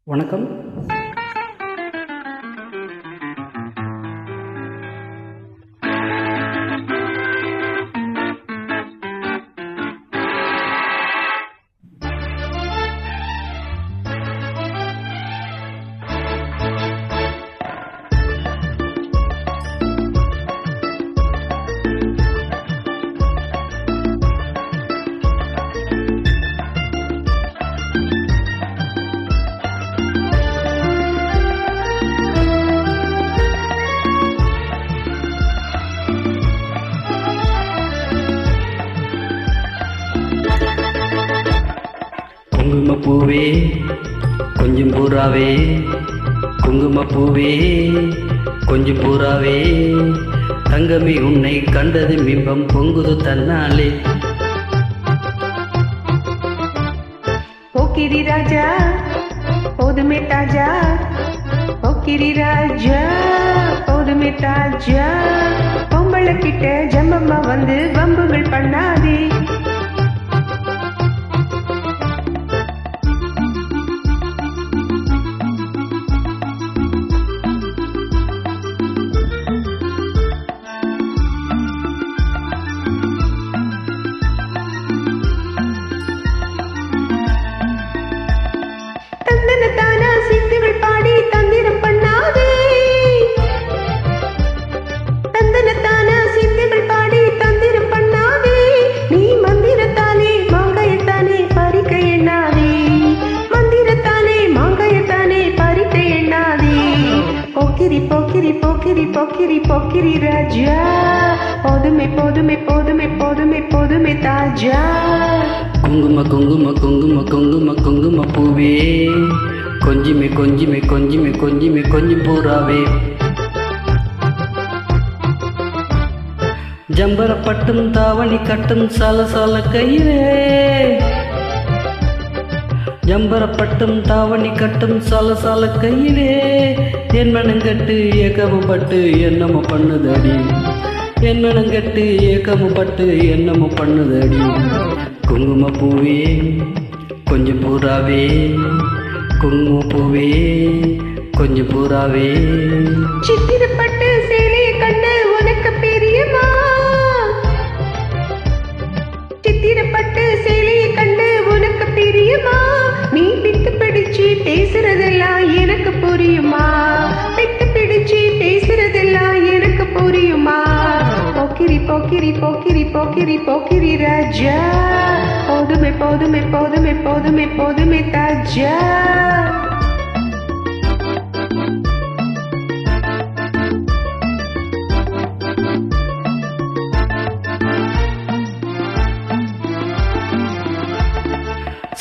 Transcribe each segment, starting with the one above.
வணக்கம். குங்குமப்பூவே கொஞ்சம் பூராவே, குங்குமப்பூவே கொஞ்சம் பூராவே, தங்கமே உன்னை கண்டது பிம்பம் பொங்குது தன்னாலே. போக்கிரி ராஜா போதுமே தாஜா, போக்கிரி ராஜா போதுமே தாஜா, பொம்பளை கிட்ட ஜம்பம்மா வந்து வம்புகள் பண்ணாதே. தந்தனத்தானா சிந்துகள் பாடி தந்திரம் பண்ணாதே, தந்தனத்தானா சிந்துகள் பாடி தந்திரம் பண்ணாதே, நீ மந்திரத்தானே மாங்காயத்தானே பறிக்க எண்ணாதே, மந்திரத்தானே மாங்காயத்தானே பறிக்க எண்ணாதே. போக்கிரி போக்கிரி போக்கிரி போக்கிரி போக்கிரி ராஜா, போதுமே போதுமே போதுமே போதுமே போதுமே தாஜா. குங்கும குங்கும குங்கும குங்கும குங்கும பூவே, கொஞ்சிமே கொஞ்சிமே கொஞ்சிமே கொஞ்சிமே கொஞ்சம் பூராவே, ஜம்பரப்பட்டும் தாவணி கட்டும் சால சால கையிலே, ஜம்பரப்பட்டும் தாவணி கட்டும் சால சால கையிலே, என் மனங்கட்டு ஏக்கமுப்பட்டு என்னமோ பண்ணுதடி, என் மனங்கட்டு ஏக்கமுப்பட்டு என்னமோ பண்ணுதடி. குங்குமப்பூவே கொஞ்சம் பூராவே, குங்குமப்பூவே கொஞ்சம் பூராவே, சித்திரப்பட்டு சேலையை கண்டு உனக்கு பெரியமா, சித்திரப்பட்டு சேலையை கண்டு உனக்கு பெரியமா, நீ பித்து பிடிச்சு பேசுறதெல்லாம் எனக்கு புரியுமா, பித்து பிடிச்சு பேசுறதெல்லாம் எனக்கு புரியுமா. போக்கிரி போக்கிரி போக்கிரி போக்கிரி போக்கிரி ராஜா, போதுமே போதுமே போதுமே போதுமே போதுமே தாஜா.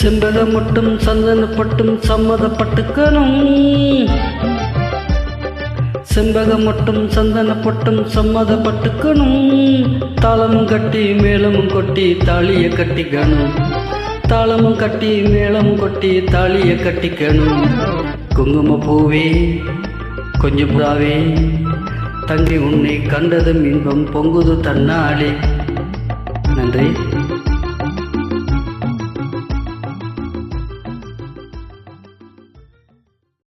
செம்பகமொட்டும் சந்தனப்பட்டும் சம்மதப்பட்டுக்கணும், செம்பகமொட்டும் சந்தனப்பட்டும் சம்மதப்பட்டுக்கணும், தாளமும் கட்டி மேளமும் கொட்டி தாலிய கட்டிக்கணும், தாளமும் கட்டி மேளமும் கொட்டி தாலிய கட்டிக்கணும். குங்குமப்பூவே கொஞ்சம் பூராவே, தங்கை உன்னை கண்டதும் இன்பம் பொங்குது தன்னாலே. நன்றி.